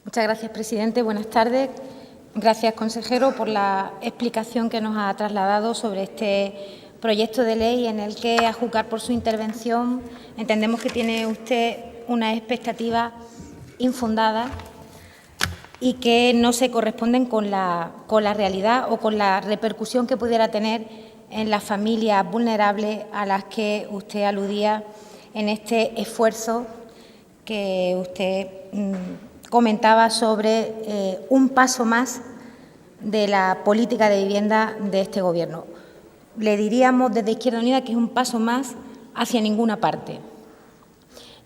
Muchas gracias, presidente. Buenas tardes. Gracias, consejero, por la explicación que nos ha trasladado sobre este proyecto de ley en el que, a juzgar por su intervención, entendemos que tiene usted una expectativa infundada y que no se corresponden con la realidad o con la repercusión que pudiera tener en las familias vulnerables a las que usted aludía en este esfuerzo que usted comentaba sobre un paso más de la política de vivienda de este Gobierno. Le diríamos desde Izquierda Unida que es un paso más hacia ninguna parte.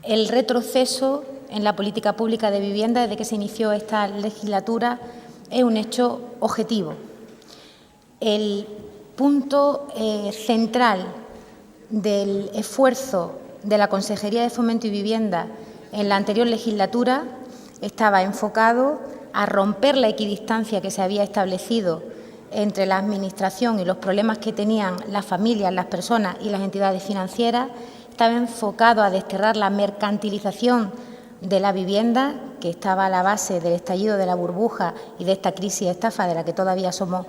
El retroceso en la política pública de vivienda desde que se inició esta legislatura es un hecho objetivo. El punto central del esfuerzo de la Consejería de Fomento y Vivienda en la anterior legislatura estaba enfocado a romper la equidistancia que se había establecido entre la Administración y los problemas que tenían las familias, las personas y las entidades financieras. Estaba enfocado a desterrar la mercantilización de la vivienda, que estaba a la base del estallido de la burbuja y de esta crisis de estafa de la que todavía somos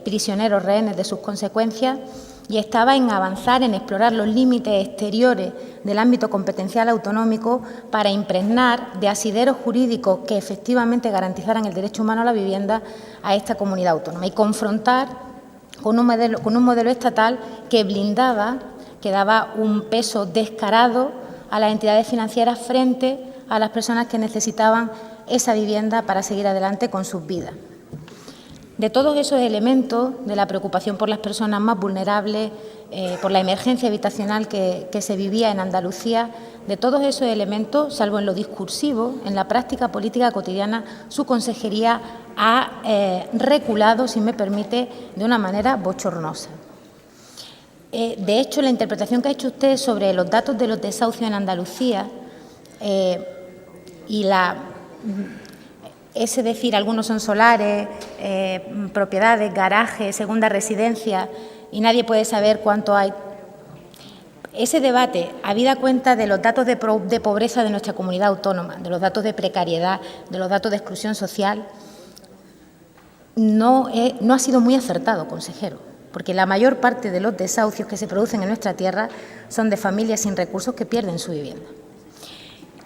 prisioneros, rehenes de sus consecuencias, y estaba en avanzar, en explorar los límites exteriores del ámbito competencial autonómico para impregnar de asideros jurídicos que efectivamente garantizaran el derecho humano a la vivienda a esta comunidad autónoma y confrontar con un modelo estatal que blindaba, que daba un peso descarado a las entidades financieras frente a las personas que necesitaban esa vivienda para seguir adelante con sus vidas. De todos esos elementos, de la preocupación por las personas más vulnerables, por la emergencia habitacional que se vivía en Andalucía, de todos esos elementos, salvo en lo discursivo, en la práctica política cotidiana, su consejería ha reculado, si me permite, de una manera bochornosa. De hecho, la interpretación que ha hecho usted sobre los datos de los desahucios en Andalucía y ese decir, algunos son solares, propiedades, garajes, segunda residencia, y nadie puede saber cuánto hay. Ese debate, habida cuenta de los datos de pobreza de nuestra comunidad autónoma, de los datos de precariedad, de los datos de exclusión social, no ha sido muy acertado, consejero, porque la mayor parte de los desahucios que se producen en nuestra tierra son de familias sin recursos que pierden su vivienda.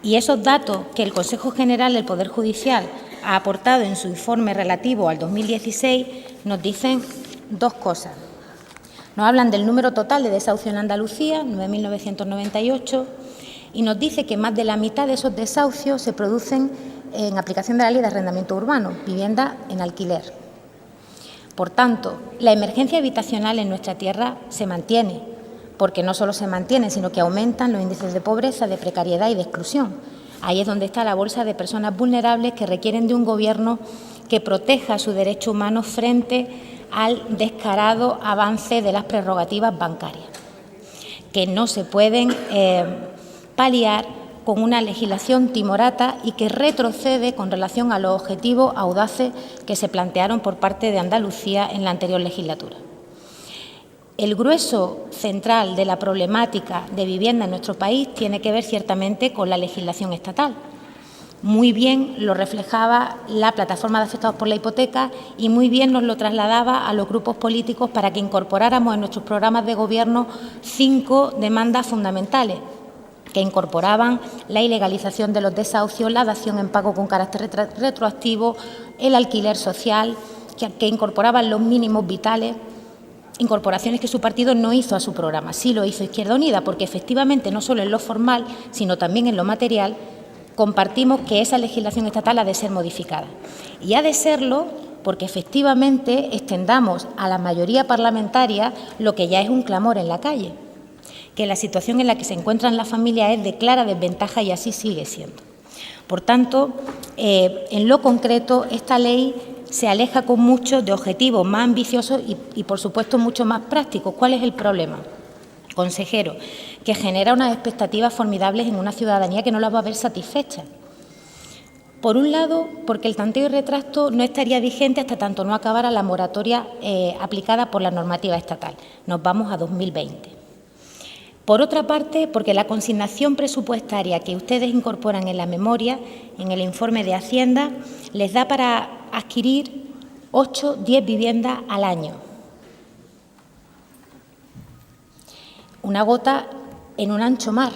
Y esos datos que el Consejo General del Poder Judicial ha aportado en su informe relativo al 2016 nos dicen dos cosas. Nos hablan del número total de desahucios en Andalucía, 9.998, y nos dice que más de la mitad de esos desahucios se producen en aplicación de la Ley de Arrendamiento Urbano, vivienda en alquiler. Por tanto, la emergencia habitacional en nuestra tierra se mantiene, porque no solo se mantiene, sino que aumentan los índices de pobreza, de precariedad y de exclusión. Ahí es donde está la bolsa de personas vulnerables que requieren de un Gobierno que proteja su derecho humano frente al descarado avance de las prerrogativas bancarias, que no se pueden paliar con una legislación timorata y que retrocede con relación a los objetivos audaces que se plantearon por parte de Andalucía en la anterior legislatura. El grueso central de la problemática de vivienda en nuestro país tiene que ver ciertamente con la legislación estatal. Muy bien lo reflejaba la plataforma de afectados por la hipoteca y muy bien nos lo trasladaba a los grupos políticos para que incorporáramos en nuestros programas de Gobierno 5 demandas fundamentales que incorporaban la ilegalización de los desahucios, la dación en pago con carácter retroactivo, el alquiler social, que incorporaban los mínimos vitales. Incorporaciones que su partido no hizo a su programa, sí lo hizo Izquierda Unida, porque efectivamente no solo en lo formal, sino también en lo material, compartimos que esa legislación estatal ha de ser modificada. Y ha de serlo porque efectivamente extendamos a la mayoría parlamentaria lo que ya es un clamor en la calle, que la situación en la que se encuentran las familias es de clara desventaja y así sigue siendo. Por tanto, en lo concreto, esta ley se aleja con mucho de objetivos más ambiciosos y, por supuesto, mucho más prácticos. ¿Cuál es el problema, consejero? Que genera unas expectativas formidables en una ciudadanía que no las va a ver satisfechas. Por un lado, porque el tanteo y retracto no estaría vigente hasta tanto no acabara la moratoria aplicada por la normativa estatal. Nos vamos a 2020. Por otra parte, porque la consignación presupuestaria que ustedes incorporan en la memoria, en el informe de Hacienda, les da para adquirir 8 o 10 viviendas al año. Una gota en un ancho mar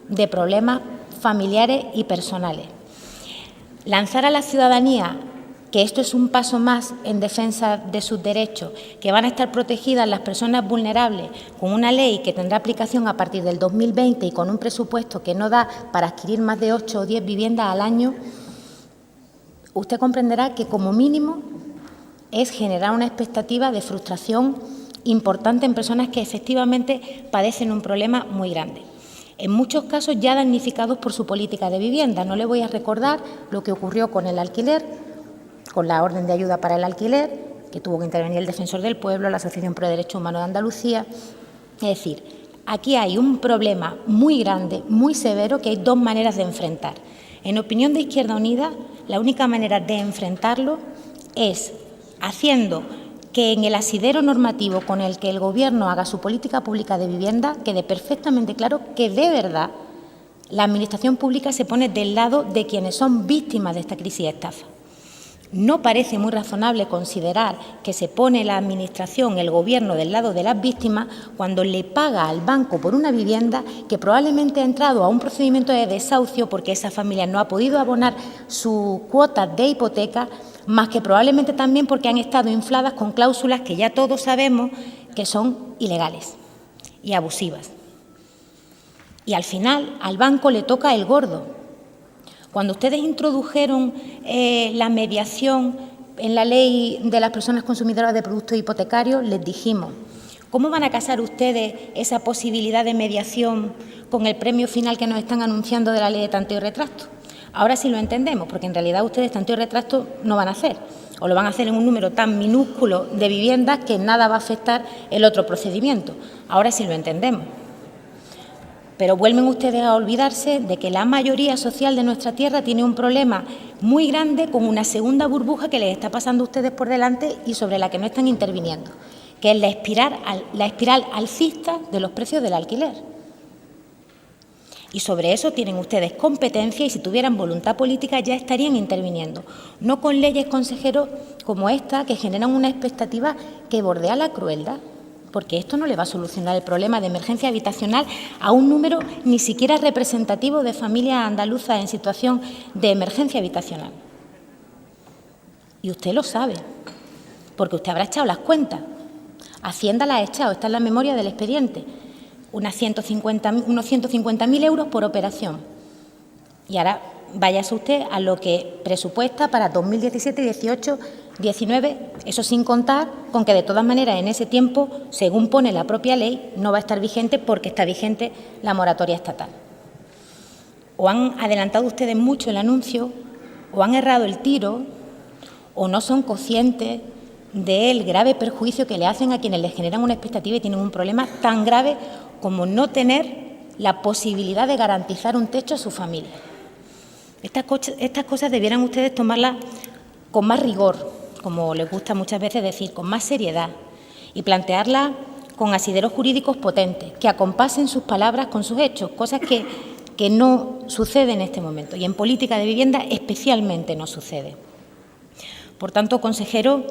de problemas familiares y personales. Lanzar a la ciudadanía que esto es un paso más en defensa de sus derechos, que van a estar protegidas las personas vulnerables con una ley que tendrá aplicación a partir del 2020 y con un presupuesto que no da para adquirir más de 8 o 10 viviendas al año, usted comprenderá que como mínimo es generar una expectativa de frustración importante en personas que efectivamente padecen un problema muy grande. En muchos casos ya damnificados por su política de vivienda. No le voy a recordar lo que ocurrió con el alquiler, con la orden de ayuda para el alquiler, que tuvo que intervenir el Defensor del Pueblo, la Asociación Pro Derechos Humanos de Andalucía. Es decir, aquí hay un problema muy grande, muy severo, que hay dos maneras de enfrentar. En opinión de Izquierda Unida, la única manera de enfrentarlo es haciendo que en el asidero normativo con el que el Gobierno haga su política pública de vivienda quede perfectamente claro que de verdad la Administración pública se pone del lado de quienes son víctimas de esta crisis de estafa. No parece muy razonable considerar que se pone la Administración, el Gobierno, del lado de las víctimas cuando le paga al banco por una vivienda que probablemente ha entrado a un procedimiento de desahucio porque esa familia no ha podido abonar su cuota de hipoteca, más que probablemente también porque han estado infladas con cláusulas que ya todos sabemos que son ilegales y abusivas. Y al final al banco le toca el gordo. Cuando ustedes introdujeron la mediación en la ley de las personas consumidoras de productos hipotecarios, les dijimos, ¿cómo van a casar ustedes esa posibilidad de mediación con el premio final que nos están anunciando de la ley de tanteo y retracto? Ahora sí lo entendemos, porque en realidad ustedes tanteo y retracto no van a hacer, o lo van a hacer en un número tan minúsculo de viviendas que nada va a afectar el otro procedimiento. Ahora sí lo entendemos. Pero vuelven ustedes a olvidarse de que la mayoría social de nuestra tierra tiene un problema muy grande con una segunda burbuja que les está pasando a ustedes por delante y sobre la que no están interviniendo, que es la espiral alcista de los precios del alquiler. Y sobre eso tienen ustedes competencia y si tuvieran voluntad política ya estarían interviniendo, no con leyes, consejeros, como esta, que generan una expectativa que bordea la crueldad. Porque esto no le va a solucionar el problema de emergencia habitacional a un número ni siquiera representativo de familias andaluzas en situación de emergencia habitacional. Y usted lo sabe, porque usted habrá echado las cuentas. Hacienda las ha echado, está en la memoria del expediente. Unos 150.000 euros por operación. Y ahora váyase usted a lo que presupuesta para 2017, 18, 19, eso sin contar con que de todas maneras en ese tiempo, según pone la propia ley, no va a estar vigente porque está vigente la moratoria estatal. O han adelantado ustedes mucho el anuncio, o han errado el tiro, o no son conscientes del grave perjuicio que le hacen a quienes les generan una expectativa y tienen un problema tan grave como no tener la posibilidad de garantizar un techo a su familia. Estas cosas debieran ustedes tomarlas con más rigor, como les gusta muchas veces decir, con más seriedad y plantearlas con asideros jurídicos potentes, que acompasen sus palabras con sus hechos, cosas que no suceden en este momento y en política de vivienda especialmente no sucede. Por tanto, consejero,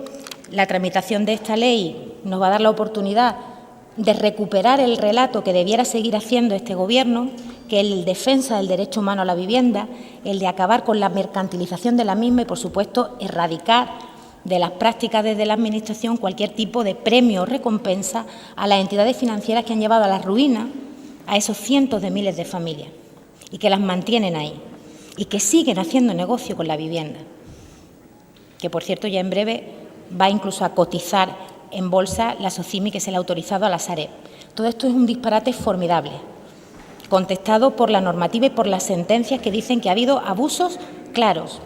la tramitación de esta ley nos va a dar la oportunidad de recuperar el relato que debiera seguir haciendo este Gobierno, que es el defensa del derecho humano a la vivienda, el de acabar con la mercantilización de la misma y, por supuesto, erradicar de las prácticas desde la Administración cualquier tipo de premio o recompensa a las entidades financieras que han llevado a la ruina a esos cientos de miles de familias y que las mantienen ahí y que siguen haciendo negocio con la vivienda, que, por cierto, ya en breve va incluso a cotizar en bolsa la SOCIMI que se le ha autorizado a la Sareb. Todo esto es un disparate formidable, contestado por la normativa y por las sentencias que dicen que ha habido abusos claros.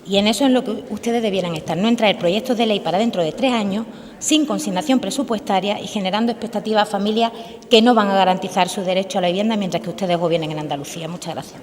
Y en eso es lo que ustedes debieran estar, no en traer proyectos de ley para dentro de 3 años, sin consignación presupuestaria y generando expectativas a familias que no van a garantizar su derecho a la vivienda mientras que ustedes gobiernen en Andalucía. Muchas gracias.